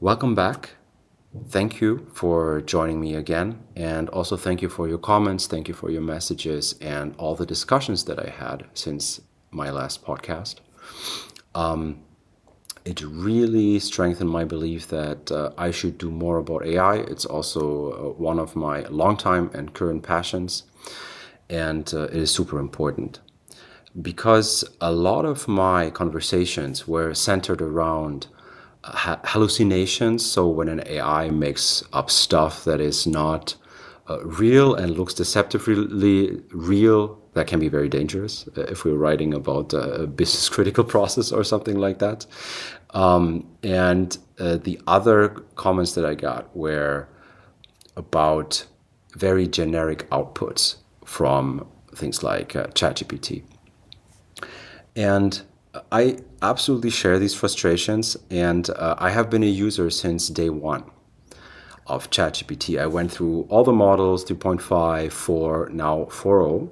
Welcome back. Thank you for joining me again. And also thank you for your comments. Thank you for your messages and all the discussions that I had since my last podcast. It really strengthened my belief that I should do more about AI. It's also one of my longtime and current passions, and it is super important because a lot of my conversations were centered around hallucinations. So when an AI makes up stuff that is not real and looks deceptively real, that can be very dangerous if we're writing about a business critical process or something like that. And the other comments that I got were about very generic outputs from things like ChatGPT. And I absolutely share these frustrations, and I have been a user since day one of ChatGPT. I went through all the models, 3.5, 4, now 4.0,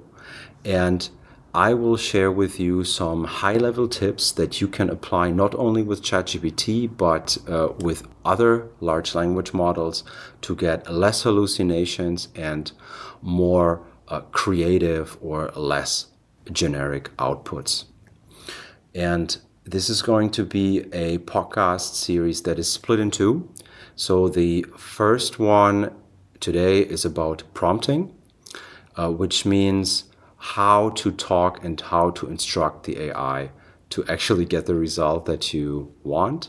and I will share with you some high-level tips that you can apply not only with ChatGPT, but with other large language models to get less hallucinations and more creative or less generic outputs. And this is going to be a podcast series that is split in two. So the first one today is about prompting, which means how to talk and how to instruct the AI to actually get the result that you want.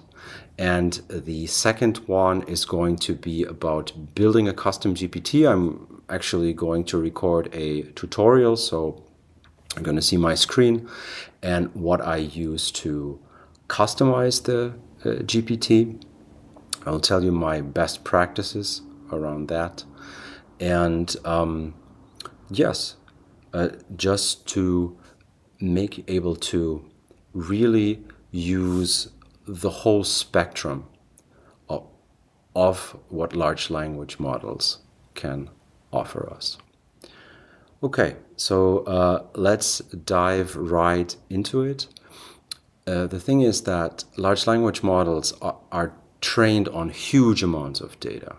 And the second one is going to be about building a custom GPT. I'm actually going to record a tutorial, so I'm going to see my screen and what I use to customize the GPT. I'll tell you my best practices around that. And yes, just to make able to really use the whole spectrum of what large language models can offer us. Okay, so let's dive right into it. The thing is that large language models are trained on huge amounts of data.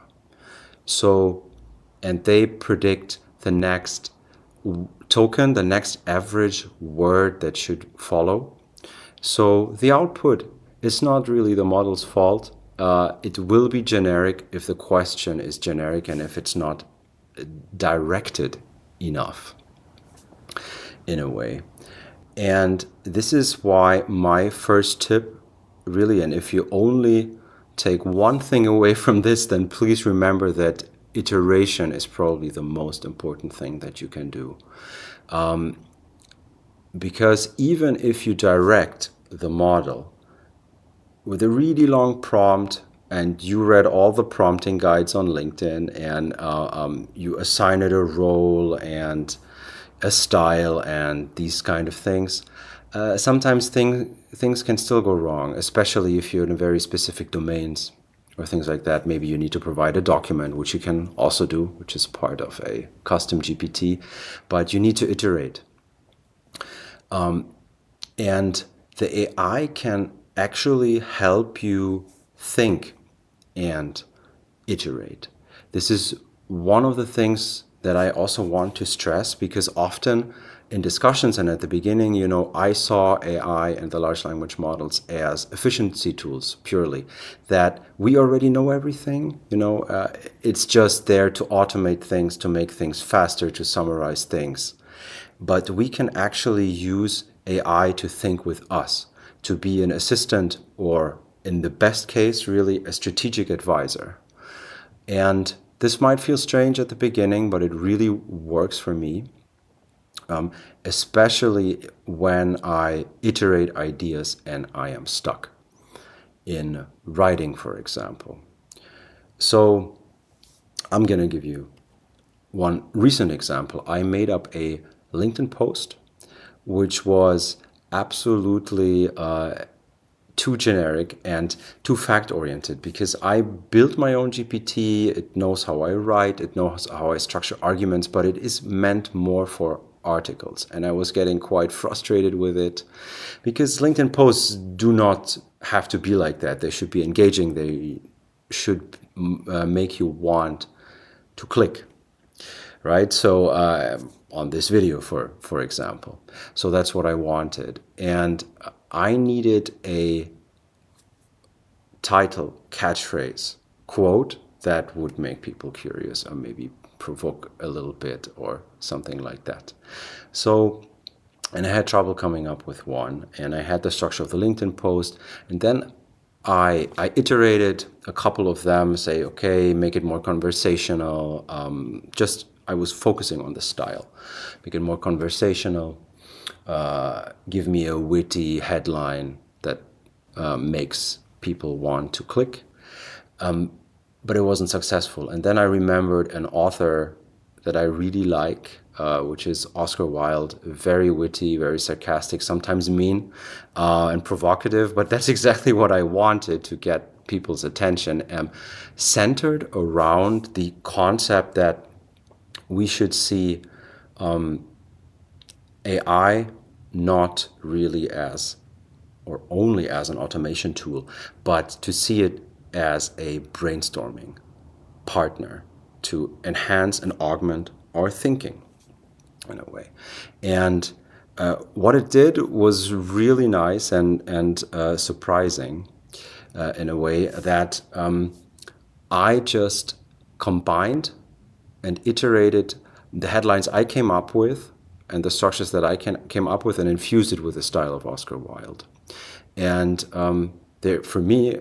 So, and they predict the next token, the next average word that should follow. So the output is not really the model's fault. It will be generic if the question is generic and if it's not directed enough in a way. And this is why my first tip really, and if you only take one thing away from this, then please remember that iteration is probably the most important thing that you can do. Because even if you direct the model with a really long prompt and you read all the prompting guides on LinkedIn and you assign it a role and a style and these kind of things, sometimes things can still go wrong, especially if you're in very specific domains or things like that. Maybe you need to provide a document, which you can also do, which is part of a custom GPT, but you need to iterate. And the AI can actually help you think and iterate. This is one of the things that I also want to stress, because often in discussions and at the beginning, I saw AI and the large language models as efficiency tools purely, that we already know everything. It's just there to automate things, to make things faster, to summarize things. But we can actually use AI to think with us, to be an assistant, or in the best case, really a strategic advisor. And this might feel strange at the beginning, but it really works for me, especially when I iterate ideas and I am stuck in writing, for example. So I'm going to give you one recent example. I made up a LinkedIn post, which was absolutely too generic and too fact-oriented, because I built my own GPT. It knows how I write, it knows how I structure arguments, but it is meant more for articles. And I was getting quite frustrated with it, because LinkedIn posts do not have to be like that. They should be engaging. They should make you want to click, right? So on this video, for example. So that's what I wanted. And I needed a title, catchphrase, quote that would make people curious or maybe provoke a little bit or something like that. So, and I had trouble coming up with one, and I had the structure of the LinkedIn post, and then I iterated a couple of them, say, okay, make it more conversational. I was focusing on the style, make it more conversational, give me a witty headline that makes people want to click. But it wasn't successful. And then I remembered an author that I really like, which is Oscar Wilde, very witty, very sarcastic, sometimes mean and provocative, but that's exactly what I wanted to get people's attention, centered around the concept that we should see AI not really as or only as an automation tool, but to see it as a brainstorming partner to enhance and augment our thinking in a way. And what it did was really nice and surprising in a way that I just combined and iterated the headlines I came up with and the structures that I came up with and infused it with the style of Oscar Wilde. And for me,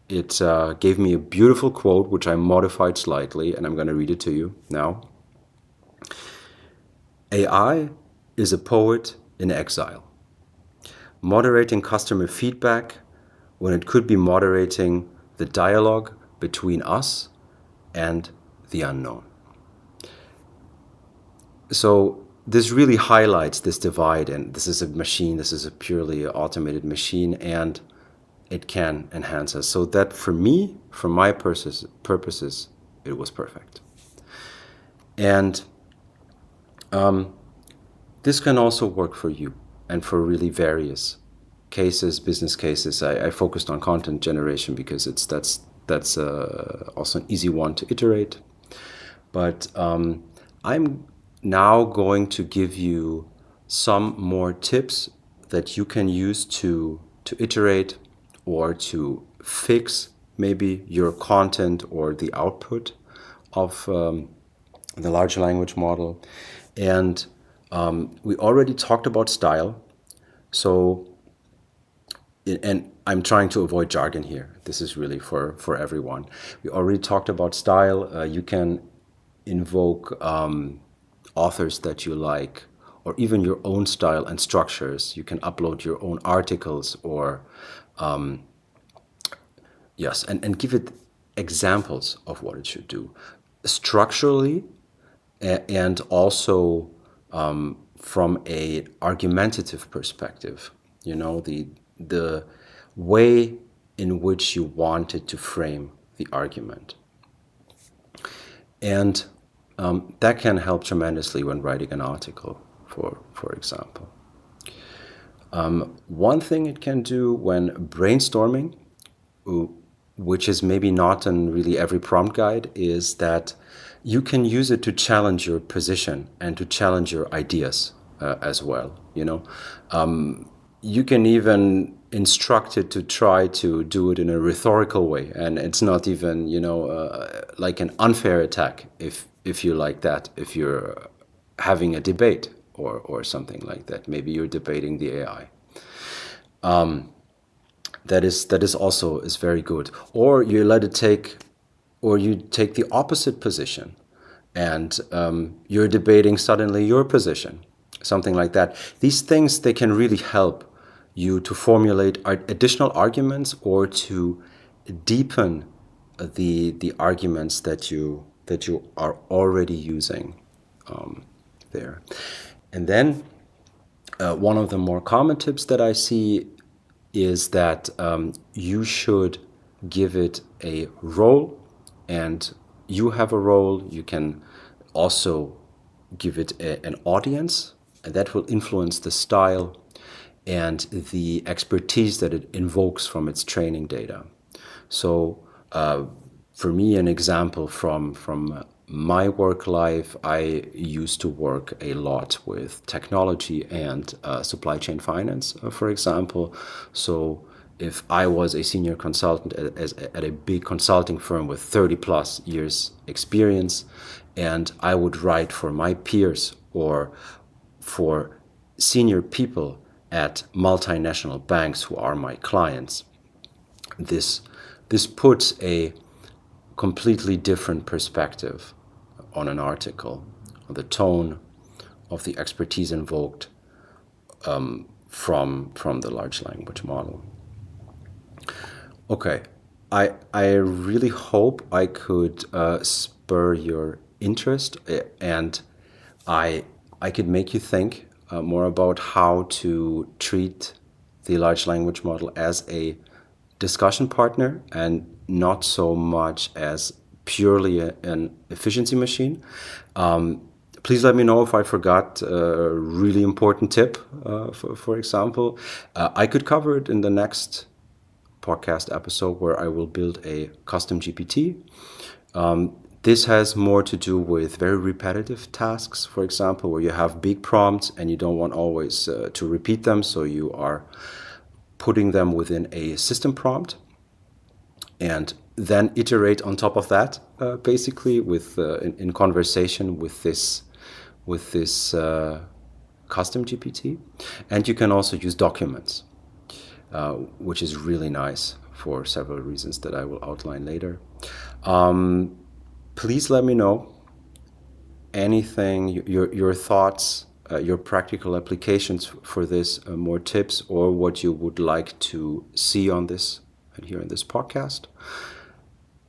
it gave me a beautiful quote, which I modified slightly, and I'm going to read it to you now. AI is a poet in exile, moderating customer feedback when it could be moderating the dialogue between us and the unknown. So this really highlights this divide, and this is a machine, this is a purely automated machine, and it can enhance us. So that for me, for my purposes, it was perfect. And this can also work for you and for really various cases, business cases. I focused on content generation because that's also an easy one to iterate. But I'm now going to give you some more tips that you can use to iterate or to fix maybe your content or the output of the large language model. And we already talked about style. So, and I'm trying to avoid jargon here. This is really for everyone. We already talked about style. You can invoke authors that you like, or even your own style and structures. You can upload your own articles or, yes, and give it examples of what it should do. Structurally, and also from a argumentative perspective, the way in which you wanted to frame the argument. And that can help tremendously when writing an article, for example. One thing it can do when brainstorming, which is maybe not in really every prompt guide, is that you can use it to challenge your position and to challenge your ideas as well. You can even instruct it to try to do it in a rhetorical way, and it's not even like an unfair attack if you like that, if you're having a debate or something like that. Maybe you're debating the AI. That is also very good. Or you let it take, or you take the opposite position, and you're debating suddenly your position, something like that. These things, they can really help you to formulate additional arguments or to deepen the arguments that you are already using there. And then one of the more common tips that I see is that you should give it a role, and you have a role. You can also give it an audience, and that will influence the style and the expertise that it invokes from its training data. So For me, an example from my work life, I used to work a lot with technology and supply chain finance, for example. So if I was a senior consultant at a big consulting firm with 30 plus years experience, and I would write for my peers or for senior people at multinational banks who are my clients, this this puts a completely different perspective on an article, on the tone of the expertise invoked from the large language model. Okay, I really hope I could spur your interest, and I could make you think more about how to treat the large language model as a discussion partner and not so much as purely an efficiency machine. Please let me know if I forgot a really important tip, for example. I could cover it in the next podcast episode where I will build a custom GPT. This has more to do with very repetitive tasks, for example, where you have big prompts and you don't want always to repeat them, so you are putting them within a system prompt and then iterate on top of that, basically with in conversation with this custom GPT. And you can also use documents, which is really nice for several reasons that I will outline later. Please let me know anything, your thoughts, your practical applications for this, more tips, or what you would like to see on this and here in this podcast.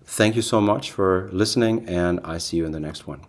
Thank you so much for listening, and I see you in the next one.